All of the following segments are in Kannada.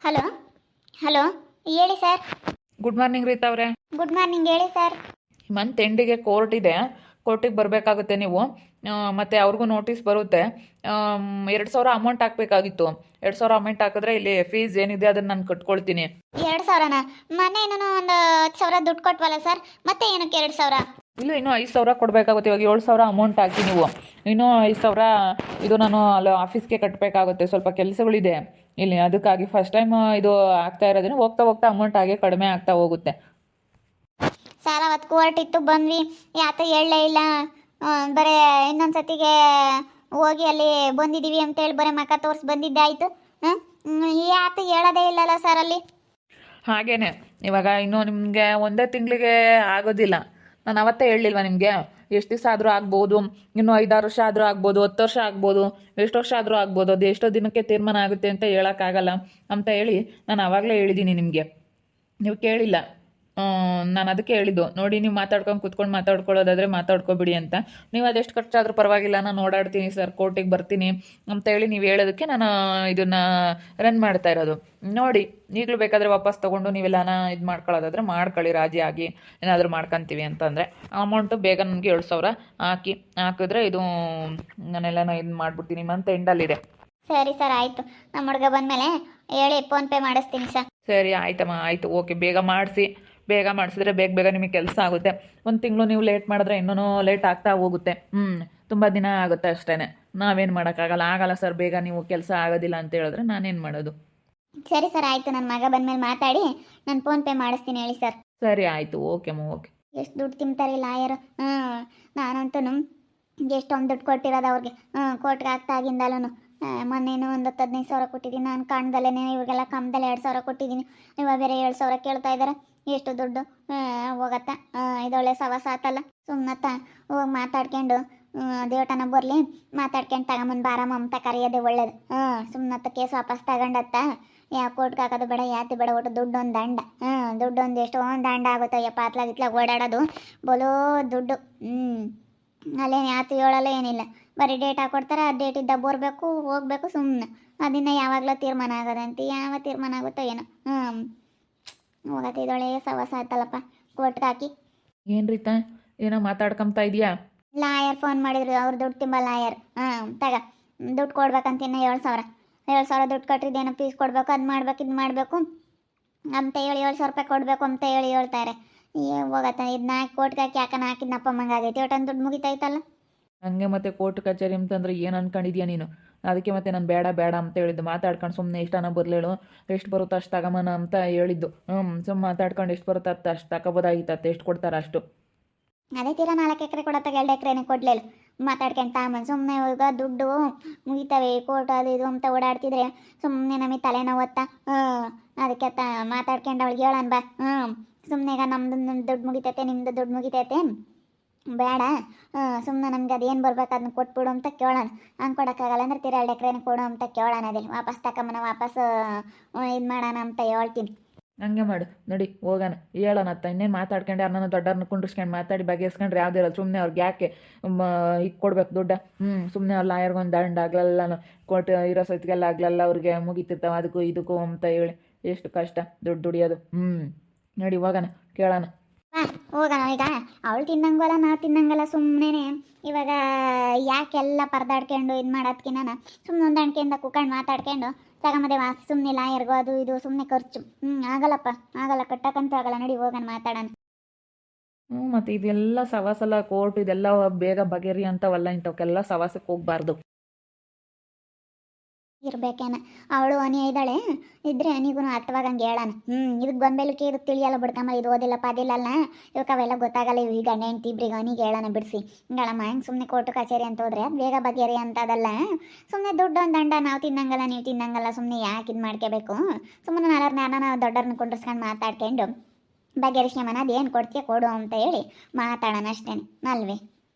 ಹಲೋ ಹಲೋ ಹೇಳಿ ಸರ್. ಗುಡ್ ಮಾರ್ನಿಂಗ್ ರೀತಾ ಅವರೇ. ಗುಡ್ ಮಾರ್ನಿಂಗ್ ಹೇಳಿ ಸರ್. ಮಂತ್ ಎಂಡಿಗೆ ಕೋರ್ಟ್ ಇದೆ, ಕೋರ್ಟಿಗೆ ಬರಬೇಕಾಗುತ್ತೆ ನೀವು. ಮತ್ತು ಅವ್ರಿಗೂ ನೋಟಿಸ್ ಬರುತ್ತೆ. 2,000 ಅಮೌಂಟ್ ಹಾಕಬೇಕಾಗಿತ್ತು. 2,000 ಅಮೌಂಟ್ ಹಾಕಿದ್ರೆ ಇಲ್ಲಿ ಫೀಸ್ ಏನಿದೆ ಅದನ್ನು ನಾನು ಕಟ್ಕೊಳ್ತೀನಿ. 2,000ನಾ? ಮೊನ್ನೆ ಏನೋ ಒಂದು 10,000 ದುಡ್ಡು ಕೊಟ್ವಲ್ಲ ಸರ್, ಮತ್ತೆ ಏನಕ್ಕೆ 2,000? ಇಲ್ಲ, ಇನ್ನೂ 5,000 ಕೊಡಬೇಕಾಗುತ್ತೆ. ಇವಾಗ 7,000 ಅಮೌಂಟ್ ಹಾಕಿ ನೀವು. ಇನ್ನೂ 5,000 ಇದು ನಾನು ಅಲ್ಲಿ ಆಫೀಸ್ಗೆ ಕಟ್ಟಬೇಕಾಗುತ್ತೆ. ಸ್ವಲ್ಪ ಕೆಲಸಗಳಿದೆ ಇಲ್ಲಿ, ಅದಕ್ಕಾಗಿ ಫಸ್ಟ್ ಟೈಮ್ ಇದು ಆಗ್ತಾ ಇರೋದನ್ನು ಹೋಗ್ತಾ ಹೋಗ್ತಾ ಅಮೌಂಟ್ ಹಾಗೆ ಕಡಿಮೆ ಆಗ್ತಾ ಹೋಗುತ್ತೆ. ಸಾಲ ಅವತ್ತು ಕೋರ್ಟ್ ಇತ್ತು, ಬಂದ್ವಿ, ಯಾತ ಹೇಳಲೇ ಇಲ್ಲ. ಬರೀ ಇನ್ನೊಂದ್ಸತಿಗೆ ಹೋಗಿ ಅಲ್ಲಿ ಬಂದಿದ್ದೀವಿ ಅಂತೇಳಿ ಬರೀ ಮಕ್ಕ ತೋರಿಸಿ ಬಂದಿದ್ದಾಯ್ತು. ಯಾತ ಹೇಳೋದೇ ಇಲ್ಲಲ್ಲ ಸರ್ ಅಲ್ಲಿ. ಹಾಗೇನೆ ಇವಾಗ ಇನ್ನೂ ನಿಮಗೆ ಒಂದೇ ತಿಂಗಳಿಗೆ ಆಗೋದಿಲ್ಲ. ನಾನು ಅವತ್ತೇ ಹೇಳಲಿಲ್ವಾ ನಿಮಗೆ? ಎಷ್ಟು ದಿವಸ ಆದರೂ ಆಗ್ಬೋದು, ಇನ್ನೂ 5-6 ವರ್ಷ ಆದರೂ ಆಗ್ಬೋದು, 10 ವರ್ಷ ಆಗ್ಬೋದು, ಎಷ್ಟು ವರ್ಷ ಆದರೂ ಆಗ್ಬೋದು. ಅದು ಎಷ್ಟೋ ದಿನಕ್ಕೆ ತೀರ್ಮಾನ ಆಗುತ್ತೆ ಅಂತ ಹೇಳೋಕ್ಕಾಗಲ್ಲ ಅಂತ ಹೇಳಿ ನಾನು ಆವಾಗಲೇ ಹೇಳಿದ್ದೀನಿ ನಿಮಗೆ. ನೀವು ಕೇಳಿಲ್ಲ. ನಾನು ಅದಕ್ಕೆ ಹೇಳಿದ್ದು, ನೋಡಿ ನೀವು ಮಾತಾಡ್ಕೊಂಡು ಕೂತ್ಕೊಂಡು ಮಾತಾಡ್ಕೊಳ್ಳೋದಾದರೆ ಮಾತಾಡ್ಕೊಬಿಡಿ ಅಂತ. ನೀವು ಅದೆಷ್ಟು ಖರ್ಚಾದರೂ ಪರವಾಗಿಲ್ಲ, ನಾನು ಓಡಾಡ್ತೀನಿ ಸರ್, ಕೋರ್ಟಿಗೆ ಬರ್ತೀನಿ ಅಂತ ಹೇಳಿ ನೀವು ಹೇಳೋದಕ್ಕೆ ನಾನು ಇದನ್ನು ರನ್ ಮಾಡ್ತಾ ಇರೋದು. ನೋಡಿ, ಈಗಲೂ ಬೇಕಾದರೆ ವಾಪಸ್ ತೊಗೊಂಡು ನೀವೆಲ್ಲನ ಇದು ಮಾಡ್ಕೊಳ್ಳೋದಾದರೆ ಮಾಡ್ಕೊಳ್ಳಿ, ರಾಜಿ ಆಗಿ ಏನಾದರೂ ಮಾಡ್ಕೊತೀವಿ ಅಂತಂದರೆ. ಅಮೌಂಟು ಬೇಗ ನನಗೆ 7,000 ಹಾಕಿದ್ರೆ ಇದು ನಾನೆಲ್ಲನ ಇದು ಮಾಡಿಬಿಡ್ತೀನಿ. ಮಂತ್ ಎಂಡಲ್ಲಿದೆ. ಸರಿ ಸರ್, ಆಯಿತು. ನಮ್ಮ ಹುಡುಗ ಬಂದಮೇಲೆ ಹೇಳಿ ಫೋನ್ಪೇ ಮಾಡಿಸ್ತೀನಿ ಸರ್. ಸರಿ ಆಯ್ತಮ್ಮ, ಆಯಿತು, ಓಕೆ. ಬೇಗ ಮಾಡಿಸಿದ್ರೆ ಬೇಗ ಬೇಗ ನಿಮಗೆ ಕೆಲಸ ಆಗುತ್ತೆ. ಒಂದು ತಿಂಗಳು ನೀವು ಲೇಟ್ ಮಾಡಿದ್ರೆ ಇನ್ನೂ ಲೇಟ್ ಆಗ್ತಾ ಹೋಗುತ್ತೆ. ತುಂಬ ದಿನ ಆಗುತ್ತೆ ಅಷ್ಟೇ. ನಾವೇನು ಆಗಲ್ಲ ಸರ್. ಬೇಗ ನೀವು ಕೆಲಸ ಆಗೋದಿಲ್ಲ ಅಂತ ಹೇಳಿದ್ರೆ ನಾನೇನು ಮಾಡೋದು? ಸರಿ ಸರ್, ಆಯಿತು. ನನ್ನ ಮಗ ಬಂದಮೇಲೆ ಮಾತಾಡಿ ನಾನು ಫೋನ್ಪೇ ಮಾಡಿಸ್ತೀನಿ, ಹೇಳಿ ಸರ್. ಸರಿ ಆಯಿತು, ಓಕೆ ಅಮ್ಮ, ಓಕೆ. ಎಷ್ಟು ದುಡ್ಡು ತಿಂತಾರೆ ಲಾಯರ್. ನಾನಂತೂ ಎಷ್ಟೊಂದು ದುಡ್ಡು ಕೊಟ್ಟಿರೋದು ಅವ್ರಿಗೆ. ಕೋರ್ಟ್ಗೆ ಆಗ್ತಾ ಆಗಿಂದಲೂ ಮೊನ್ನೇನು ಒಂದು 15,000 ಕೊಟ್ಟಿದ್ದೀನಿ. ನಾನು ಕಾಣ್ದಲ್ಲೇ ಇವ್ರಿಗೆಲ್ಲ ಕಮ್ದಲ್ಲಿ 2,000 ಕೊಟ್ಟಿದ್ದೀನಿ. ಇವಾಗ ಬೇರೆ 7,000 ಕೇಳ್ತಾ ಇದ್ದಾರೆ. ಎಷ್ಟು ದುಡ್ಡು ಹೋಗತ್ತ? ಇದೊಳ್ಳೆ ಸವಾಸ ಆತಲ್ಲ. ಸುಮ್ಮನತ್ತ ಹೋಗಿ ಮಾತಾಡ್ಕೊಂಡು ದೇವಟನ ಬರಲಿ, ಮಾತಾಡ್ಕೊಂಡು ತಗೊಂಬಂದು ಬಾರಮ್ಮ ಅಂತ ಕರೆಯೋದೇ ಒಳ್ಳೇದು. ಸುಮ್ಮನತ್ತ ಕೇಸ್ ವಾಪಸ್ ತಗೊಂಡತ್ತ. ಯಾವ ಕೋರ್ಟ್ಗೆ ಹಾಕೋದು ಬೇಡ, ಯಾತಿ ಬೇಡ, ಒಟ್ಟು ದುಡ್ಡೊಂದು ದಂಡ. ದುಡ್ಡೊಂದು ಎಷ್ಟೊಂದು ದಂಡ ಆಗುತ್ತೆ. ಯಪ್ಪ ಅತ್ಲಾಗಿತ್ಲಾಗ ಓಡಾಡೋದು ಬಲೋ ದುಡ್ಡು. ಅಲ್ಲೇನು ಯಾತು ಹೇಳಲ್ಲ, ಏನಿಲ್ಲ. ಬರೀ ಡೇಟ್ ಹಾಕೊಡ್ತಾರೆ, ಆ ಡೇಟ್ ಇದ್ದಾಗ ಬರಬೇಕು, ಹೋಗ್ಬೇಕು, ಸುಮ್ಮನೆ. ಅದನ್ನ ಯಾವಾಗಲೂ ತೀರ್ಮಾನ ಆಗೋದಂತೆ. ಯಾವ ತೀರ್ಮಾನ ಆಗುತ್ತೋ ಏನೋ. ಹೋಗತ್ತೆ, ಇದೊಳೆ ಸವಾಸ ಆಯ್ತಲ್ಲಪ್ಪ. ಕೋರ್ಟ್ಗೆ ಹಾಕಿ ಏನು ರೀತಾ, ಏನೋ ಮಾತಾಡ್ಕೊಂತ ಇದೆಯಾ? ಲಾಯರ್ ಫೋನ್ ಮಾಡಿದ್ರು, ಅವ್ರು ದುಡ್ಡು ತುಂಬ ಲಾಯರ್. ತಗ ದುಡ್ಡು ಕೊಡ್ಬೇಕಂತ ಇನ್ನು 7,000 ದುಡ್ಡು ಕೊಟ್ಟಿದ್ದೇನೋ ಫೀಸ್ ಕೊಡಬೇಕು, ಅದು ಮಾಡ್ಬೇಕು, ಇದು ಮಾಡಬೇಕು ಅಂತ ಹೇಳಿ 7,000 ರೂಪಾಯಿ ಕೊಡಬೇಕು ಅಂತ ಹೇಳಿ ಹೇಳ್ತಾರೆ. ಹೋಗತ್ತೆ, ಇದನ್ನ ಕೋರ್ಟ್ಗೆ ಹಾಕಿ ಯಾಕನ ಹಾಕಿದ್ನಪ್ಪ ಮಂಗಾಗೈತಿ. ಒಟ್ಟೊಂದು ದುಡ್ಡು ಮುಗಿತೈತಲ್ಲ. ಹಂಗೆ ಮತ್ತೆ ಕೋರ್ಟ್ ಕಚೇರಿ ಅಂತಂದ್ರೆ ಏನು ಅನ್ಕೊಂಡಿದ್ಯಾ ನೀನು? ಅದಕ್ಕೆ ಮತ್ತೆ ನಾನು ಬೇಡ ಬೇಡ ಅಂತ ಹೇಳಿದ್ದು. ಮಾತಾಡ್ಕೊಂಡು ಸುಮ್ಮನೆ ಇಷ್ಟನ ಬರಲೇಳು, ಎಷ್ಟು ಬರುತ್ತೋ ಅಷ್ಟು ತಗೊಂಬನ ಅಂತ ಹೇಳಿದ್ದು. ಸುಮ್ಮನೆ ಮಾತಾಡ್ಕೊಂಡು ಎಷ್ಟು ಬರುತ್ತೋ ಅಷ್ಟು ತಗೋಬೋದಾಗಿತ್ತು. ಎಷ್ಟು ಕೊಡ್ತಾರೆ ಅಷ್ಟು. ಅದೇ ತೀರಾ 4 ಎಕರೆ ಕೊಡತ್ತಾಗ 2 ಎಕರೆನೇ ಕೊಡ್ಲಿಲ್ಲ. ಮಾತಾಡ್ಕೊಂಡು ತಾಮನ್ ಸುಮ್ಮನೆ ಇವಾಗ ದುಡ್ಡು ಮುಗಿತವೆ ಕೋರ್ಟ್ ಅದು ಇದು ಅಂತ ಓಡಾಡ್ತಿದ್ರೆ ಸುಮ್ಮನೆ ನಮಗೆ ತಲೆನೋವತ್ತ. ಅದಕ್ಕೆ ಮಾತಾಡ್ಕೊಂಡು ಅವಳಿಗೆ ಹೇಳೋಣ ಬಾ. ಸುಮ್ಮನೆ ಈಗ ನಮ್ಮದು ದುಡ್ಡು ಮುಗಿತೈತೆ, ನಿಮ್ಮದು ದುಡ್ಡು ಮುಗಿತೈತೆ, ಬೇಡ. ಸುಮ್ಮನೆ ನಮ್ಗೆ ಅದೇನು ಬರ್ಬೇಕು ಅದನ್ನ ಕೊಟ್ಬಿಡು ಅಂತ ಕೇಳೋಣ. ಹಂಗೆ ಕೊಡೋಕ್ಕಾಗಲ್ಲ ಅಂದ್ರೆ ತೀರಾ 2 ಎಕರೆನೇ ಕೊಡು ಅಂತ ಕೇಳೋಣ. ಅದೇ ವಾಪಸ್ ತಗೊಂಬನ, ವಾಪಸ್ ಇದು ಮಾಡೋಣ ಅಂತ ಹೇಳ್ತೀನಿ. ಹಂಗೆ ಮಾಡು, ನೋಡಿ ಹೋಗೋಣ, ಹೇಳೋಣ ಅತ್ತ. ಇನ್ನೇನು ಮಾತಾಡ್ಕೊಂಡು ಯಾರನ್ನ ದೊಡ್ಡವ್ರನ್ನ ಕುಂಡ್ರಿಸ್ಕೊಂಡು ಮಾತಾಡಿ ಬಗೆಹರಿಸ್ಕೊಂಡ್ರೆ ಯಾವುದೇ ಇರಲ್ಲ. ಸುಮ್ಮನೆ ಅವ್ರಿಗೆ ಯಾಕೆ ಈಗ ಕೊಡ್ಬೇಕು ದುಡ್ಡ? ಸುಮ್ಮನೆ ಅವ್ರು ಲಾಯರ್ಗೊಂದು ದಂಡ ಆಗ್ಲಲ್ಲ, ಕೊಟ್ಟು ಇರೋ ಸತಿಗೆಲ್ಲ ಆಗ್ಲಲ್ಲ, ಅವ್ರಿಗೆ ಮುಗಿತಿರ್ತಾವೆ ಅದಕ್ಕೂ ಇದಕ್ಕೂ ಅಂತ ಹೇಳಿ ಎಷ್ಟು ಕಷ್ಟ ದುಡ್ಡು ದುಡಿಯೋದು. ನೋಡಿ ಹೋಗೋಣ, ಕೇಳೋಣ. ಹೋಗೋಣ. ಈಗ ಅವಳು ತಿನ್ನಂಗಲ್ಲ, ನಾವು ತಿನ್ನಂಗಲ್ಲ. ಸುಮ್ಮನೆ ಇವಾಗ ಯಾಕೆಲ್ಲ ಪರದಾಡ್ಕೊಂಡು ಇದು ಮಾಡೋದಕ್ಕಿನ್ನ ಸುಮ್ಮನೆ ಹೊಂದಾಣಿಕೆಯಿಂದ ಕುತ್ಕೊಂಡು ಮಾತಾಡ್ಕೊಂಡು ತಗೊಂಬದೆ ವಾಸಿ. ಸುಮ್ಮನೆ ಲಾಯರ್ಗೋ ಅದು ಇದು ಸುಮ್ಮನೆ ಖರ್ಚು. ಆಗಲ್ಲಪ್ಪ, ಆಗಲ್ಲ, ಕಟ್ಟಕ್ಕಂತೂ ಆಗಲ್ಲ. ನೋಡಿ ಹೋಗೋಣ, ಮಾತಾಡೋಣ. ಮತ್ತು ಇದೆಲ್ಲ ಸವಾಸಲ್ಲ, ಕೋರ್ಟ್ ಇದೆಲ್ಲ ಬೇಗ ಬಗೆಹರಿ ಅಂತವಲ್ಲ. ಇಂಥವಕ್ಕೆಲ್ಲ ಸವಾಸಕ್ಕೆ ಹೋಗ್ಬಾರ್ದು. ಇರ್ಬೇಕೇನ ಅವಳು ಅನಿ ಇದ್ದಾಳೆ, ಇದ್ರೆ ಅನಿಗೂ ಅರ್ಥವಾಗಂಗೆ ಹೇಳೋಣ. ಇದಕ್ಕೆ ಬಂದ್ಮೇಲಕ್ಕೆ ಇದಕ್ಕೆ ತಿಳಿಯಲ್ಲ ಬಿಡ್ಕಮ್ಮ. ಇದು ಓದಿಲ್ಲಪ್ಪ ಅದಿಲ್ಲಲ್ಲ, ಇವಕ್ಕೆ ಅವೆಲ್ಲ ಗೊತ್ತಾಗಲ್ಲ. ಈಗ ಗಂಡ ಹೆಂಡ್ತಿ ಇಬ್ರಿಗೆ ಅನಿಗೆ ಹೇಳೋಣ ಬಿಡಿಸಿ. ಹಿಂಗಳಮ್ಮ ಹೆಂಗೆ ಸುಮ್ಮನೆ ಕೋರ್ಟು ಕಚೇರಿ ಅಂತ ಹೋದ್ರೆ ಅದು ಬೇಗ ಬಗೆಹರಿ ಅಂತದಲ್ಲ. ಸುಮ್ಮನೆ ದುಡ್ಡು ಒಂದು ದಂಡ, ನಾವು ತಿನ್ನಂಗಲ್ಲ ನೀವು ತಿನ್ನಂಗಲ್ಲ, ಸುಮ್ಮನೆ ಯಾಕೆ ಇದು ಮಾಡ್ಕೋಬೇಕು? ಸುಮ್ಮನೆ ನಾವು ದೊಡ್ಡವ್ರನ್ನ ಕುಂಡ್ರಿಸ್ಕೊಂಡು ಮಾತಾಡ್ಕೊಂಡು ಬಗೆಹರಿಸ್ಕೊಂಬನ. ಅದೇನು ಕೊಡ್ತೀಯ ಕೊಡು ಅಂತ ಹೇಳಿ ಮಾತಾಡೋಣ ಅಷ್ಟೇ ಅಲ್ವೇ?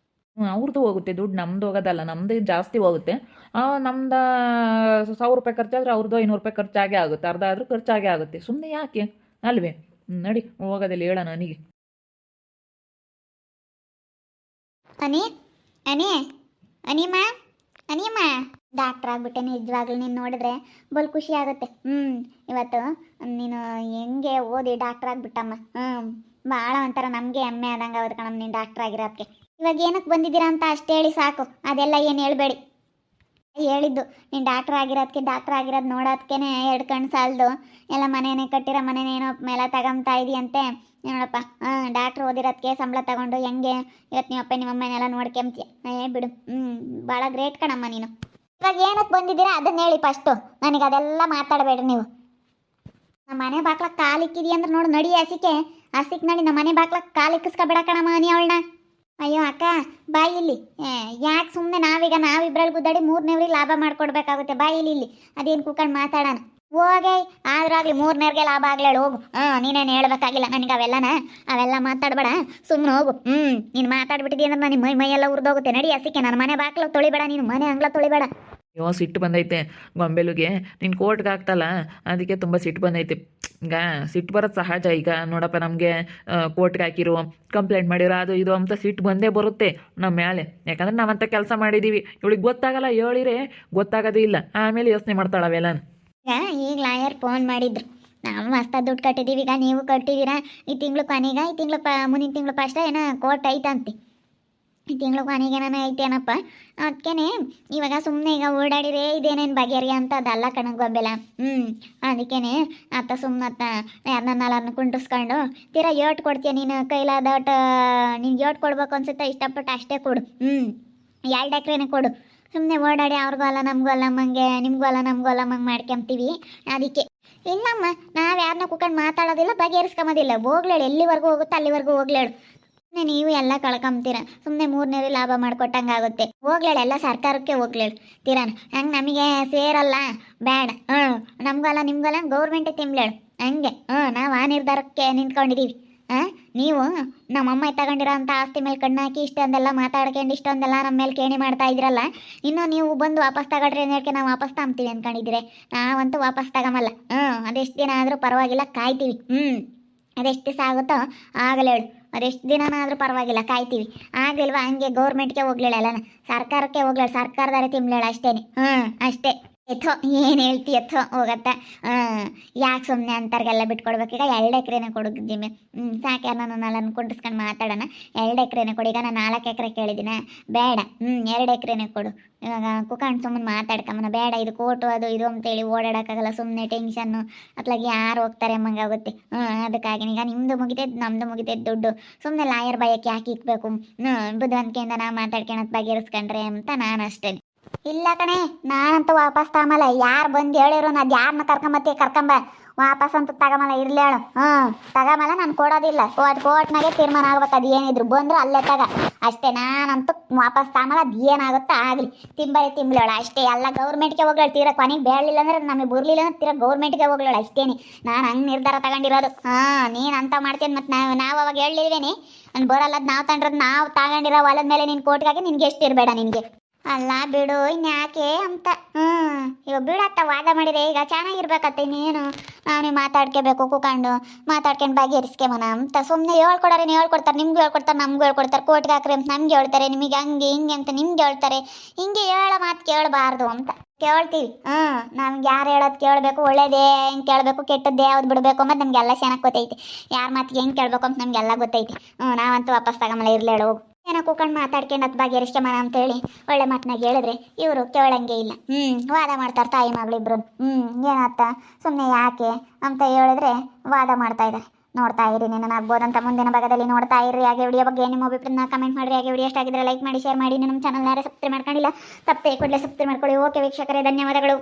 ಅವ್ರದ್ದು ಹೋಗುತ್ತೆ ದುಡ್ಡು, ನಮ್ದು ಹೋಗೋದಲ್ಲ. ನಮ್ಮದು ಜಾಸ್ತಿ ಹೋಗುತ್ತೆ. ನಮ್ದು 1,000 ರೂಪಾಯಿ ಖರ್ಚಾದ್ರೆ ಅವ್ರದ್ದು 500 ರೂಪಾಯಿ ಖರ್ಚಾಗೇ ಆಗುತ್ತೆ. ಅರ್ಧ ಆದರೂ ಖರ್ಚಾಗೇ ಆಗುತ್ತೆ. ಸುಮ್ಮನೆ ಯಾಕೆ ಅಲ್ವೇ? ನಡಿ ಹೋಗೋದಿಲ್ಲ, ಹೇಳೋಣ ನನಗೆ. ಅನಿ ಅನಿ ಅನಿಮ್ಮ ಅನಿಮ್ಮ ಡಾಕ್ಟ್ರ್ ಆಗ್ಬಿಟ್ಟೆ ನಿಜವಾಗ್ಲೂ ನೀನು ನೋಡಿದ್ರೆ ಬಲ್ ಖುಷಿ ಆಗುತ್ತೆ. ಇವತ್ತು ನೀನು ಹೆಂಗೆ ಓದಿ ಡಾಕ್ಟ್ರ್ ಆಗ್ಬಿಟ್ಟಮ್ಮ. ಭಾಳ ಒಂಥರ ನಮಗೆ ಹೆಮ್ಮೆ ಆದಂಗೆ ಆಗೋದು ಕಣಮ್ಮ ನೀನು ಡಾಕ್ಟ್ರ್ ಆಗಿರೋದಕ್ಕೆ. ಇವಾಗ ಏನಕ್ಕೆ ಬಂದಿದ್ದೀರಾ ಅಂತ ಅಷ್ಟು ಹೇಳಿ ಸಾಕು, ಅದೆಲ್ಲ ಏನು ಹೇಳ್ಬೇಡಿ. ಹೇಳಿದ್ದು ನೀನು ಡಾಕ್ಟ್ರ್ ಆಗಿರೋದು ನೋಡೋದಕ್ಕೆ 2 ಕಣ್ಣು ಸಾಲದು. ಎಲ್ಲ ಮನೆಯೇ ಕಟ್ಟಿರೋ ಮನೆನೇನೋ ಮೇಲೆ ತಗೊಂತಾ ಇದೆಯಂತೆ ನೋಡಪ್ಪ. ಡಾಕ್ಟ್ರ್ ಓದಿರೋದಕ್ಕೆ ಸಂಬಳ ತಗೊಂಡು ಹೆಂಗೆ ಇವತ್ತು ನಿಮ್ಮಪ್ಪ ನಿಮ್ಮಮ್ಮನೆಲ್ಲ ನೋಡ್ಕೊಂತೀಯ. ಬಿಡು. ಭಾಳ ಗ್ರೇಟ್ ಕಣಮ್ಮ ನೀನು. ಇವಾಗ ಏನಕ್ಕೆ ಬಂದಿದ್ದೀರಾ ಅದನ್ನ ಹೇಳಿ ಫಸ್ಟು. ನನಗೆ ಅದೆಲ್ಲ ಮಾತಾಡಬೇಡ್ರಿ ನೀವು. ನಮ್ಮ ಮನೆ ಬಾಕ್ಲಕ್ಕೆ ಕಾಲಿಕ್ಕಿದೀಯ ಅಂದ್ರೆ ನೋಡು ನಡಿ ಹಸಿಕ್ ನಡಿ. ನಮ್ಮ ಮನೆ ಬಾಕ್ಲಕ್ಕೆ ಕಾಲಿಕ್ಕಿಸ್ಕೊಬೇಡ ಕಣಮ್ಮ ನೀ ಅವಳನ್ನ. ಅಯ್ಯೋ ಅಕ್ಕ ಬಾಯಿ ಇಲ್ಲಿ. ಯಾಕೆ ಸುಮ್ಮನೆ ನಾವಿಬ್ರಲ್ಲಿ ಗುದ್ದಾಡಿ 3ನೇವ್ರಿಗೆ ಲಾಭ ಮಾಡ್ಕೊಡ್ಬೇಕಾಗುತ್ತೆ. ಬಾಯಿ ಇಲ್ಲಿ ಅದೇನು ಕೂಕೊಂಡು ಮಾತಾಡೋಣ. ಹೋಗೇ ಆದ್ರಾಗ್ಲಿ 3ನೇವ್ರಿಗೆ ಲಾಭ ಆಗ್ಲೇಳು ಹೋಗು. ನೀನೇನು ಹೇಳ್ಬೇಕಾಗಿಲ್ಲ ನನಗೆ ಅವೆಲ್ಲ ಮಾತಾಡಬೇಡ, ಸುಮ್ಮನೆ ಹೋಗು. ನೀನು ಮಾತಾಡ್ಬಿಟ್ಟಿದ್ದೀಯ ಅಂದ್ರೆ ನನ್ನ ಮೈಯೆಲ್ಲ ಉರಿದೋಗುತ್ತೆ. ನಡಿ ಹಸಿಕೆ. ನನ್ನ ಮನೆ ಬಾಕ್ಲ ತೊಳಿಬೇಡ, ನೀನು ಮನೆ ಅಂಗ್ಲ ತೊಳಿಬೇಡ. ಅಯ್ಯೋ ಸಿಟ್ಟು ಬಂದೈತೆ ಗೊಂಬೆಲುಗೆ. ನೀನು ಕೋರ್ಟ್ಗೆ ಹಾಕ್ತಲ್ಲ ಅದಕ್ಕೆ ತುಂಬ ಸಿಟ್ಟು ಬಂದೈತೆ. ಈಗ ಸಿಟ್ಟು ಬರೋದು ಸಹಜ. ಈಗ ನೋಡಪ್ಪ ನಮಗೆ ಕೋರ್ಟ್ಗೆ ಹಾಕಿರೋ ಕಂಪ್ಲೇಂಟ್ ಮಾಡಿರೋ ಅದು ಇದು ಅಂತ ಸಿಟ್ಟು ಬಂದೇ ಬರುತ್ತೆ ನಮ್ಮ ಮೇಲೆ. ಯಾಕಂದ್ರೆ ನಾವಂತ ಕೆಲಸ ಮಾಡಿದ್ದೀವಿ. ಇವಳಿಗೆ ಗೊತ್ತಾಗಲ್ಲ, ಹೇಳಿರೆ ಗೊತ್ತಾಗೋದೇ ಇಲ್ಲ. ಆಮೇಲೆ ಯೋಚನೆ ಮಾಡ್ತಾಳೆ ಅವೆಲ್ಲ. ಈಗ ಲಾಯರ್ ಫೋನ್ ಮಾಡಿದ್ರು. ನಾವು ಮಸ್ತ ದುಡ್ಡು ಕಟ್ಟಿದ್ದೀವಿ. ಈಗ ನೀವು ಕಟ್ಟಿದ್ದೀರಾ. ಈ ತಿಂಗಳು ಕೊನೆಗ ಮುಂದಿನ ತಿಂಗಳು ಫಸ್ಟ್ ಏನೋ ಕೋರ್ಟ್ ಐತಂತೆ. ಈ ತಿಂಗಳು ಕೊನೆಗೇನ ಐತೇನಪ್ಪ. ಅದಕ್ಕೇನೆ ಇವಾಗ ಸುಮ್ಮನೆ ಈಗ ಓಡಾಡಿರೇ ಇದೇನೇನು ಬಗೆಹರಿ ಅಂತ ಅದಲ್ಲ ಕಣಗೆ ಗೊಂಬೆಲ್ಲ. ಅದಕ್ಕೇನೆ ಆತ ಸುಮ್ಮನತ್ತ ಯಾರನ್ನೆಲ್ಲರನ್ನ ಕುಂಡಿಸ್ಕೊಂಡು ತೀರಾ ಏಟ್ ಕೊಡ್ತೀಯ ನೀನು. ಕೈಲಾದಟ ನಿನ್ಗೆ ಏಟ್ ಕೊಡ್ಬೇಕು ಅನ್ಸುತ್ತೆ ಇಷ್ಟಪಟ್ಟು ಅಷ್ಟೇ ಕೊಡು. 2 ಎಕರೆನೇ ಕೊಡು. ಸುಮ್ಮನೆ ಓಡಾಡಿ ಅವ್ರಿಗೂ ಅಲ್ಲ ನಮಗೂ ಅಲ್ಲ ಮಂಗೆ, ನಿಮಗೂ ಅಲ್ಲ ನಮಗೂ ಅಲ್ಲ ಮಂಗೆ ಮಾಡ್ಕೊಂತೀವಿ. ಅದಕ್ಕೆ ಇನ್ನಮ್ಮ ನಾವು ಯಾರನ್ನ ಕೂತ್ಕೊಂಡು ಮಾತಾಡೋದಿಲ್ಲ, ಬಗೆಹರಿಸ್ಕೊಂಬೋದಿಲ್ಲ. ಹೋಗ್ಲೇಳು ಎಲ್ಲಿವರೆಗೂ ಹೋಗುತ್ತೋ ಅಲ್ಲಿವರೆಗೂ ಹೋಗ್ಲೇಳು. ನೀವು ಎಲ್ಲ ಕಳ್ಕೊಂತೀರ. ಸುಮ್ಮನೆ 3ನೇವ್ರಿಗೆ ಲಾಭ ಮಾಡಿಕೊಟ್ಟಂಗೆ ಆಗುತ್ತೆ. ಹೋಗ್ಲೇಳು ಎಲ್ಲ ಸರ್ಕಾರಕ್ಕೆ ಹೋಗ್ಲೇಳು ತೀರಾನ. ಹಂಗೆ ನಮಗೆ ಸೇರಲ್ಲ ಬೇಡ. ನಮಗಲ್ಲ ನಿಮ್ಗಲ್ಲ ಗೌರ್ಮೆಂಟೇ ತಿಂಬ್ಲೇಳು ಹಂಗೆ. ನಾವು ಆ ನಿರ್ಧಾರಕ್ಕೆ ನಿಂತ್ಕೊಂಡಿದ್ದೀವಿ. ನೀವು ನಮ್ಮಮ್ಮ ತಗೊಂಡಿರೋ ಅಂಥ ಆಸ್ತಿ ಮೇಲೆ ಕಣ್ಣಾಕಿ ಇಷ್ಟೊಂದೆಲ್ಲ ಮಾತಾಡ್ಕೊಂಡು ಇಷ್ಟೊಂದೆಲ್ಲ ನಮ್ಮ ಮೇಲೆ ಕೇಣಿ ಮಾಡ್ತಾ ಇದ್ರಲ್ಲ. ಇನ್ನೂ ನೀವು ಬಂದು ವಾಪಸ್ ತಗೊಳ್ರಿ ಅನ್ನೋಕ್ಕೆ ನಾವು ವಾಪಸ್ ತಗೊಂತೀವಿ ಅಂದ್ಕೊಂಡಿದ್ದೀರಿ. ನಾವಂತೂ ವಾಪಸ್ ತಗೊಂಬಲ್ಲ. ಅದೆಷ್ಟು ದಿನ ಆದರೂ ಪರವಾಗಿಲ್ಲ ಕಾಯ್ತೀವಿ. ಅದೆಷ್ಟು ದಿವಸ ಆಗುತ್ತೋ ಆಗಲೇಳು. ಅದೆಷ್ಟು ದಿನನಾದರೂ ಪರವಾಗಿಲ್ಲ ಕಾಯ್ತೀವಿ. ಆಗಲಿಲ್ವಾ ಹಂಗೆ ಗೌರ್ಮೆಂಟ್ಗೆ ಹೋಗ್ಲೇಳಲ್ಲ, ಸರ್ಕಾರಕ್ಕೆ ಹೋಗ್ಲೇಳು. ಸರ್ಕಾರದಾರೆ ತಿಂಬ್ಲೇಳು ಅಷ್ಟೇನೆ. ಅಷ್ಟೇ. ಎಥೋ ಏನು ಹೇಳ್ತಿ ಎಥೋ ಹೋಗತ್ತ. ಯಾಕೆ ಸುಮ್ಮನೆ ಅಂತಾರಿಗೆಲ್ಲ ಬಿಟ್ಕೊಡ್ಬೇಕೀಗ. 2 ಎಕರೆನೇ ಕೊಡೋದಿಮ್ಮೆ. ಸಾಕೆ ನಾನು ಕುಂಡಿಸ್ಕೊಂಡು ಮಾತಾಡೋಣ. 2 ಎಕರೆನೇ ಕೊಡಿ. ಈಗ ನಾನು 4 ಎಕರೆ ಕೇಳಿದ್ದೀನ. ಬೇಡ. 2 ಎಕರೆನೇ ಕೊಡು. ಇವಾಗ ಕುತ್ಕೊಂಡು ಸುಮ್ಮನೆ ಮಾತಾಡ್ಕೊಂಬನ. ಬೇಡ ಇದು ಕೋರ್ಟು ಅದು ಇದು ಅಂತೇಳಿ ಓಡಾಡೋಕ್ಕಾಗಲ್ಲ. ಸುಮ್ಮನೆ ಟೆನ್ಷನ್ನು ಅತ್ಲಾಗಿ ಯಾರು ಹೋಗ್ತಾರೆ ಮಂಗಾಗುತ್ತೆ. ಅದಕ್ಕಾಗಿ ಈಗ ನಿಮ್ಮದು ಮುಗಿತೈತೆ ನಮ್ಮದು ಮುಗಿತೈತೆ ದುಡ್ಡು. ಸುಮ್ಮನೆ ಲಾಯರ್ ಭಯಕ್ಕೆ ಯಾಕೆ ಇಕ್ಬೇಕು. ಬುದ್ಧಿವಂತಿಕೆಯಿಂದ ನಾವು ಮಾತಾಡ್ಕೊಳೋದು ಬಗೆಹರಿಸ್ಕೊಂಡ್ರೆ ಅಂತ ನಾನು ಅಷ್ಟೇ. ಇಲ್ಲ ಕಣೆ ನಾನಂತೂ ವಾಪಸ್ ತಗೊಂಬಲ್ಲ. ಯಾರು ಬಂದು ಹೇಳಿರೋ ಅದು ಯಾರನ್ನ ಕರ್ಕೊಂಬ ವಾಪಸ್ ಅಂತೂ ತಗೊಂಬಲ್ಲ. ಇರ್ಲಿ ಹೇಳು. ತಗೊಂಬಲ್ಲ. ನಾನು ಕೊಡೋದಿಲ್ಲ. ಕೋರ್ಟ್ನಾಗೆ ತೀರ್ಮಾನ ಆಗ್ಬೇಕು. ಅದು ಏನಿದ್ರು ಬಂದ್ರೆ ಅಲ್ಲೇ ಅಷ್ಟೇ. ನಾನಂತೂ ವಾಪಸ್ ತಗೊಂಬಲ್ಲ. ಅದು ಏನಾಗುತ್ತೋ ಆಗಲಿ. ತಿಂಬ್ಲೇಳು ಅಷ್ಟೇ. ಎಲ್ಲ ಗೌರ್ಮೆಂಟ್ಗೆ ಹೋಗ್ಲೇಳು. ತೀರಾ ಕೊನೆಗೆ ಬೇಡಲಿಲ್ಲ ಅಂದ್ರೆ ನಮಗೆ ಬರಲಿಲ್ಲ ಅಂದ್ರೆ ತೀರಾ ಗೌರ್ಮೆಂಟ್ಗೆ ಹೋಗ್ಲೇಳು ಅಷ್ಟೇನೆ. ನಾನು ಹಂಗೆ ನಿರ್ಧಾರ ತಗೊಂಡಿರೋದು. ನೀನು ಅಂತ ಮಾಡ್ತೀನಿ. ಮತ್ತು ನಾವು ಅವಾಗ ಹೇಳಿಲ್ವೇನೆ ನಾನು ಬರೋಲ್ಲ. ಅದು ನಾವು ತಗೊಂಡಿರೋ ಹೊಲದ ಮೇಲೆ ನೀನು ಕೋರ್ಟ್ಗಾಗಿ ನಿನ್ಗೆ ಎಷ್ಟು ಇರಬೇಡ ನಿನಗೆ. ಅಲ್ಲ ಬಿಡು ಇನ್ಯಾಕೆ ಅಂತ. ಇವಾಗ ಬಿಡತ್ತ ವಾದ ಮಾಡಿದ್ರೆ ಈಗ ಚೆನ್ನಾಗಿರ್ಬೇಕತ್ತ. ಇನ್ನೇನು ನಾವು ಮಾತಾಡ್ಕೋಬೇಕು ಮಾತಾಡ್ಕೊಂಡು ಬಗೆಹರಿಸ್ಕೆಮನ ಅಂತ. ಸುಮ್ಮನೆ ಹೇಳ್ಕೊಡೋರು ಹೇಳ್ಕೊಡ್ತಾರೆ. ನಿಮ್ಗೂ ಹೇಳ್ಕೊಡ್ತಾರೆ ನಮಗೂ ಹೇಳ್ಕೊಡ್ತಾರೆ. ಕೋರ್ಟ್ಗೆ ಹಾಕ್ರಿ ಅಂತ ನಮ್ಗೆ ಹೇಳ್ತಾರೆ. ನಿಮಗೆ ಹಂಗೆ ಹಿಂಗೆ ಅಂತ ನಿಮ್ಗೆ ಹೇಳ್ತಾರೆ. ಹಿಂಗೆ ಹೇಳೋ ಮಾತು ಕೇಳಬಾರ್ದು ಅಂತ ಕೇಳ್ತೀವಿ. ನಮ್ಗೆ ಯಾರು ಹೇಳೋದು ಕೇಳಬೇಕು. ಒಳ್ಳೇದೇ ಹೆಂಗೆ ಕೇಳಬೇಕು, ಕೆಟ್ಟದ್ದೇ ಯಾವ್ದು ಬಿಡಬೇಕು ಅನ್ನೋದು ನಮಗೆಲ್ಲ ಚೆನ್ನಾಗಿ ಗೊತ್ತೈತಿ. ಯಾರ ಮಾತಿಗೆ ಹೆಂಗೆ ಕೇಳಬೇಕು ಅಂತ ನಮಗೆಲ್ಲ ಗೊತ್ತೈತಿ. ನಾವಂತೂ ವಾಪಸ್ ತಗೊಂಬಲ್ಲ. ಇರ್ಲೇಳು ಹೋಗು. ಏನೋ ಕೂಕೊಂಡು ಮಾತಾಡ್ಕೊಂಡು ಅದು ಬಗೆಹರಿಸ್ಕೆಮನ ಅಂತೇಳಿ ಒಳ್ಳೆ ಮಾತನಾಗ ಹೇಳಿದ್ರೆ ಇವರು ಕೇಳಂಗೆ ಇಲ್ಲ. ವಾದ ಮಾಡ್ತಾರೆ ತಾಯಿ ಮಗಳಿಬ್ರು. ಏನತ್ತ ಸುಮ್ಮನೆ ಯಾಕೆ ಅಂತ ಹೇಳಿದ್ರೆ ವಾದ ಮಾಡ್ತಾ ಇದ್ದಾರೆ. ನೋಡ್ತಾ ಇರಿ. ನೀನು ಆಗ್ಬೋದಂತ ಮುಂದಿನ ಭಾಗದಲ್ಲಿ ನೋಡ್ತಾ ಇರಿ. ಹಾಗೆ ವಿಡಿಯೋ ಬಗ್ಗೆ ನಿಮ್ಮ ಅಭಿಪ್ರಾಯನ ಕಮೆಂಟ್ ಮಾಡಿರಿ. ಹಾಗೆ ವಿಡಿಯೋ ಎಷ್ಟಾಗಿದ್ರೆ ಲೈಕ್ ಮಾಡಿ, ಶೇರ್ ಮಾಡಿ. ನಮ್ಮ ಚಾನಲ್ ಯಾರೇ ಸಬ್ಸ್ಕ್ರೈಬ್ ಮಾಡ್ಕೊಂಡಿಲ್ಲ ತಪ್ಪೇ ಕೂಡಲೇ ಸಬ್ಸ್ಕ್ರೈಬ್ ಮಾಡ್ಕೊಳ್ಳಿ. ಓಕೆ ವೀಕ್ಷಕರೇ, ಧನ್ಯವಾದಗಳು.